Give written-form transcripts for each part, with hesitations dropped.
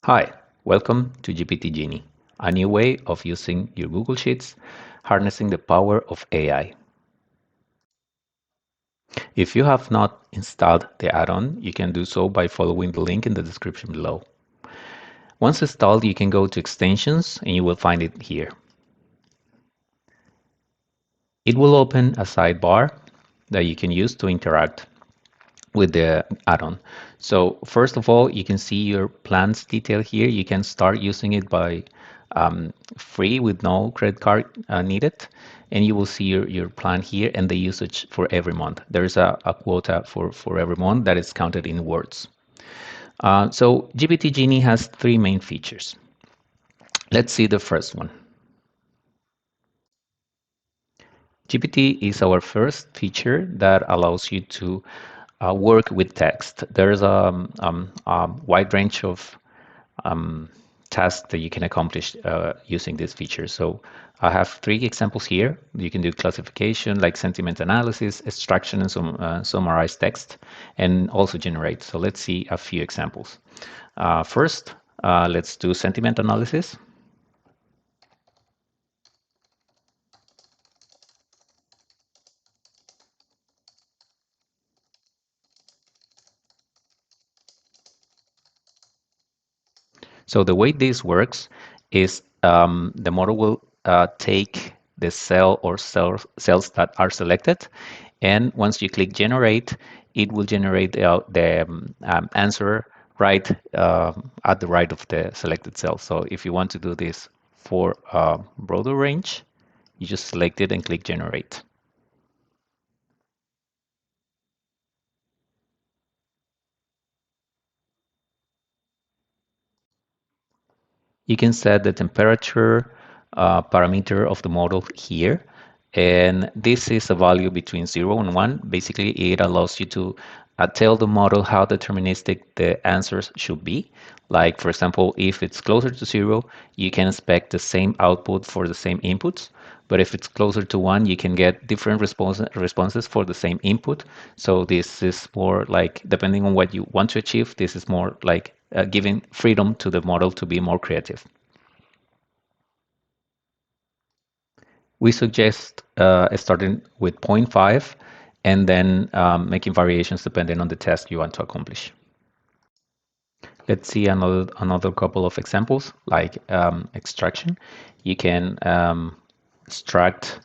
Hi, welcome to GPT Genie, a new way of using your Google Sheets, harnessing the power of AI. If you have not installed the add-on, you can do so by following the link in the description below. Once installed, you can go to Extensions and you will find it here. It will open a sidebar that you can use to interact with the add-on. So first of all, you can see your plans detail here. You can start using it by free with no credit card needed. And you will see your plan here and the usage for every month. There's a quota for every month that is counted in words. So GPT Genie has three main features. Let's see the first one. GPT is our first feature that allows you to work with text. There's a wide range of um, tasks that you can accomplish using this feature. So I have three examples here. You can do classification, like sentiment analysis, extraction, and summarize text, and also generate. So let's see a few examples. First, let's do sentiment analysis. So the way this works is the model will take the cell or cells that are selected, and once you click generate, it will generate the answer right at the right of the selected cell. So if you want to do this for a broader range, you just select it and click generate. You can set the temperature parameter of the model here. And this is a value between 0 and 1. Basically, it allows you to tell the model how deterministic the answers should be. Like, for example, if it's closer to 0, you can expect the same output for the same inputs. But if it's closer to 1, you can get different responses for the same input. So this is more like, depending on what you want to achieve, this is more like giving freedom to the model to be more creative. We suggest starting with zero point 0.5 and then making variations depending on the task you want to accomplish. Let's see another couple of examples, like extraction. You can extract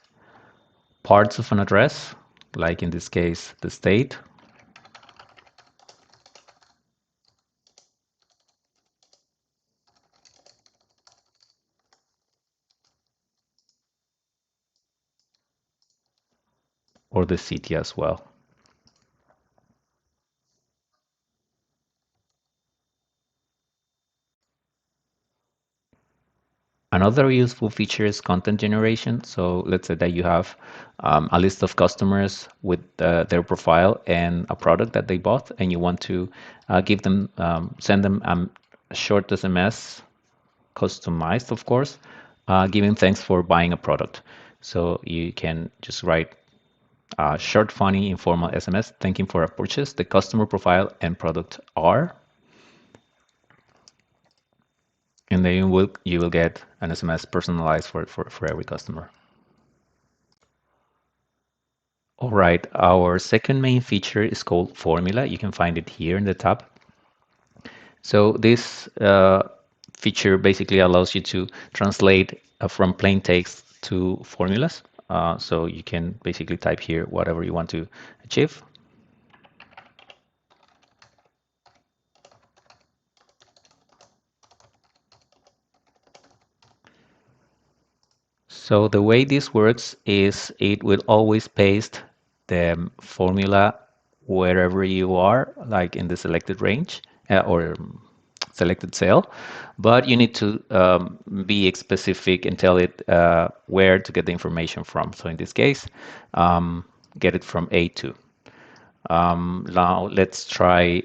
parts of an address, like in this case, the state, or the city as well. Another useful feature is content generation. So let's say that you have a list of customers with their profile and a product that they bought, and you want to give them, send them a short SMS, customized, of course, giving thanks for buying a product. So you can just write a short, funny, informal SMS thanking for a purchase. The customer profile and product are, and then you will get an SMS personalized for every customer. All right, our second main feature is called Formula. You can find it here in the tab. So this feature basically allows you to translate from plain text to formulas. So you can basically type here whatever you want to achieve. So the way this works is it will always paste the formula wherever you are, like in the selected range or selected cell, but you need to be specific and tell it where to get the information from. So in this case, get it from A2. Now let's try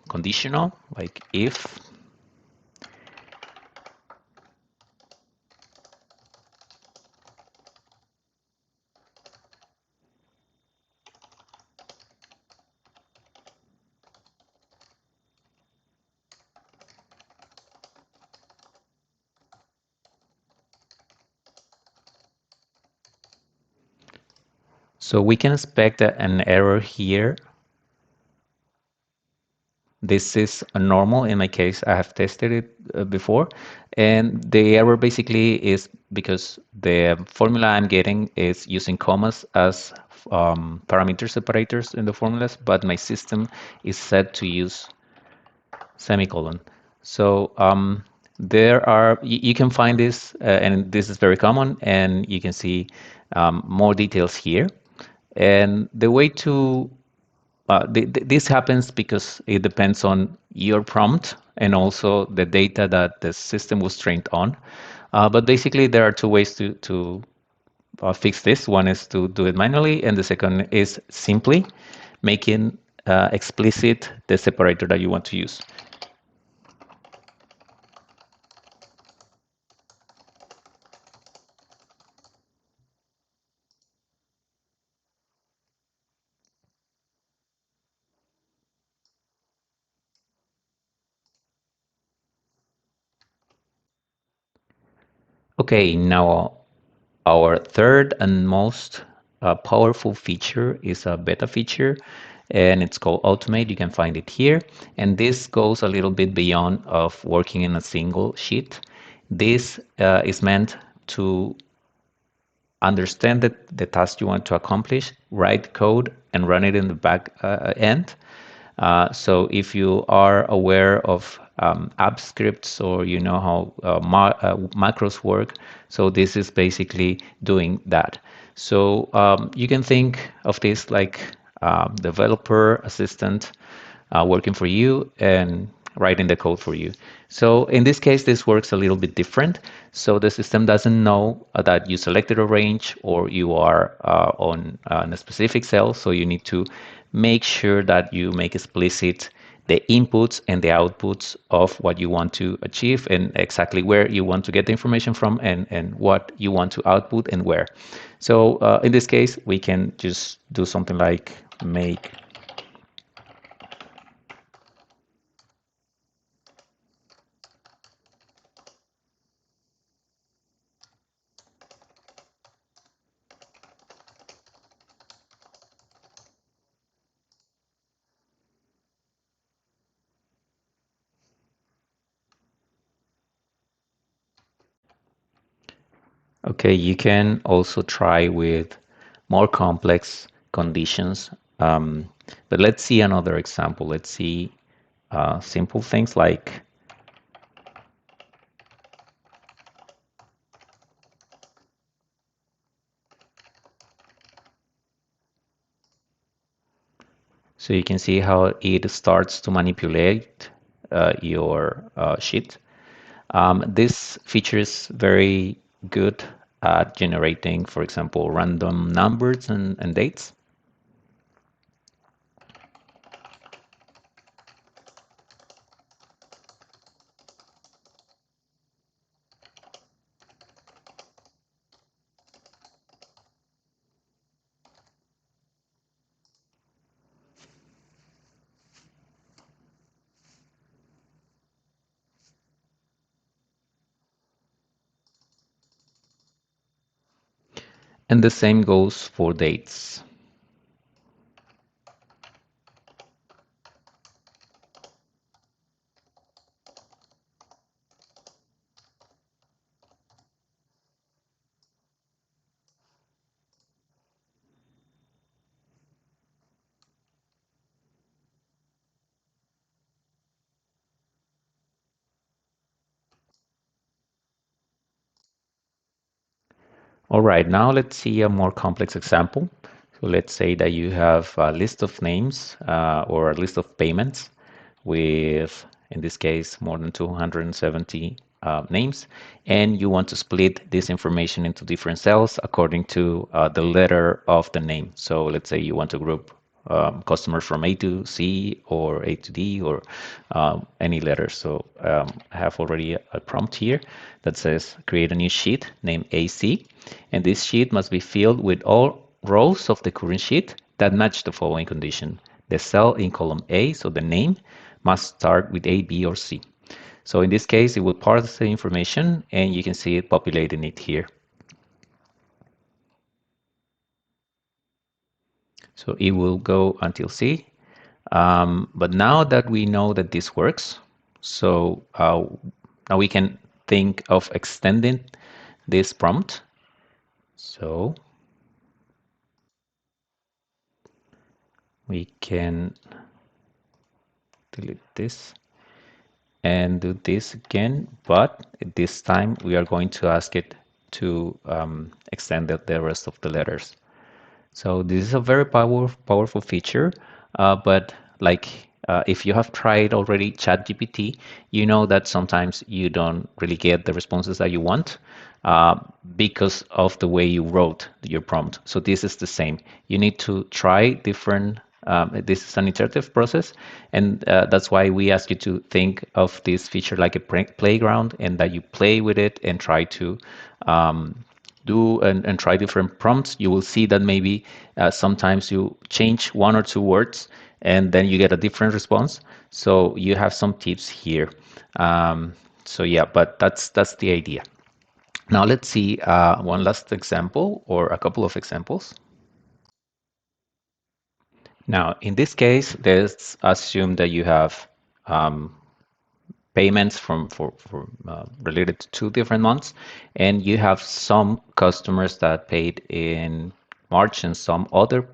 conditional, like if. So we can expect an error here. This is a normal in my case. I have tested it before, and the error basically is because the formula I'm getting is using commas as parameter separators in the formulas, but my system is set to use semicolon. So there are you can find this, and this is very common, and you can see more details here. And the way to this happens because it depends on your prompt and also the data that the system was trained on. But basically, there are two ways to fix this. One is to do it manually, and the second is simply making explicit the separator that you want to use. Okay, now our third and most powerful feature is a beta feature, and it's called Automate. You can find it here. And this goes a little bit beyond of working in a single sheet. This is meant to understand the task you want to accomplish, write code, and run it in the back end. So if you are aware of app scripts or you know how macros work, so this is basically doing that. So you can think of this like developer assistant working for you and writing the code for you. So in this case, this works a little bit different. So the system doesn't know that you selected a range or you are on a specific cell. So you need to make sure that you make explicit the inputs and the outputs of what you want to achieve and exactly where you want to get the information from and what you want to output and where. So in this case, we can just do something like make. Okay, you can also try with more complex conditions. But let's see another example. Let's see simple things like, so you can see how it starts to manipulate your sheet. This feature is very good at generating, for example, random numbers and dates. And the same goes for dates. All right, now let's see a more complex example. So let's say that you have a list of names or a list of payments with, in this case, more than 270 names, and you want to split this information into different cells according to the letter of the name. So let's say you want to group customers from A to C or A to D or any letter. So I have already a prompt here that says create a new sheet named AC, and this sheet must be filled with all rows of the current sheet that match the following condition. The cell in column A, so the name, must start with A, B, or C. So in this case, it will parse the information and you can see it populating it here. So it will go until C. But now that we know that this works, so now we can think of extending this prompt. So we can delete this and do this again, but this time we are going to ask it to extend the rest of the letters. So this is a very powerful feature, but like if you have tried already ChatGPT, you know that sometimes you don't really get the responses that you want uh, because of the way you wrote your prompt. So this is the same. You need to try different. This is an iterative process, and that's why we ask you to think of this feature like a playground, and that you play with it and try to do and try different prompts. You will see that maybe sometimes you change one or two words and then you get a different response. So you have some tips here. So yeah, but that's the idea. Now let's see one last example or a couple of examples. Now in this case, let's assume that you have um, payments for related to two different months, and you have some customers that paid in March and some other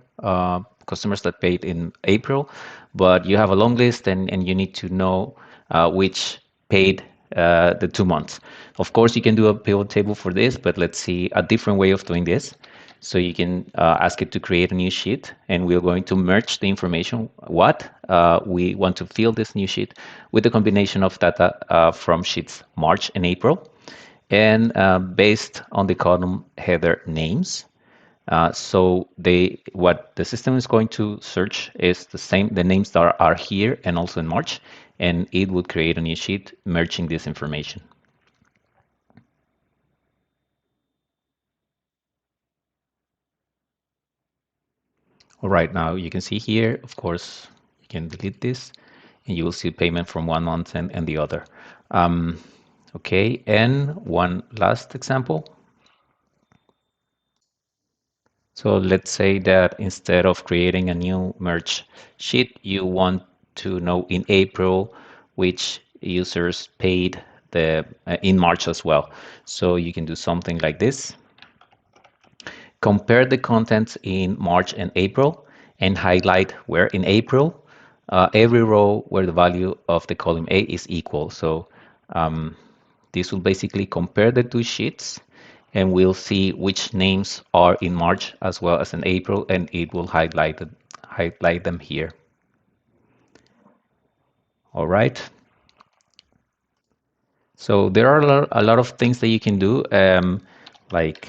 customers that paid in April, but you have a long list and you need to know which paid the 2 months. Of course, you can do a pivot table for this, but let's see a different way of doing this. So you can ask it to create a new sheet, and we're going to merge the information, what we want to fill this new sheet with the combination of data from sheets March and April, and based on the column header names. So what the system is going to search is the names that are here and also in March, and it would create a new sheet merging this information. All right, now you can see here, of course, you can delete this and you will see payment from 1 month and the other. Um, okay, and one last example. So let's say that instead of creating a new merge sheet, you want to know in April which users paid the in March as well. So you can do something like this. Compare the contents in March and April and highlight where in April every row where the value of the column A is equal. So this will basically compare the two sheets, and we'll see which names are in March as well as in April, and it will highlight them here. All right. So there are a lot of things that you can do, like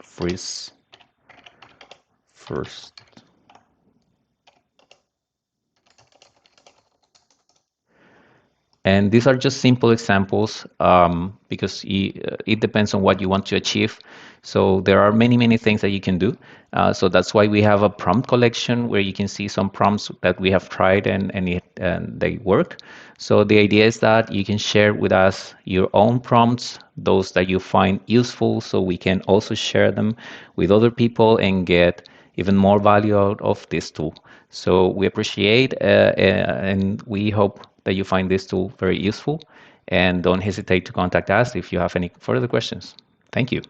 freeze first. And these are just simple examples because it depends on what you want to achieve. So there are many things that you can do. So that's why we have a prompt collection where you can see some prompts that we have tried and they work. So the idea is that you can share with us your own prompts, those that you find useful, so we can also share them with other people and get even more value out of this tool. So we appreciate and we hope that you find this tool very useful. And don't hesitate to contact us if you have any further questions. Thank you.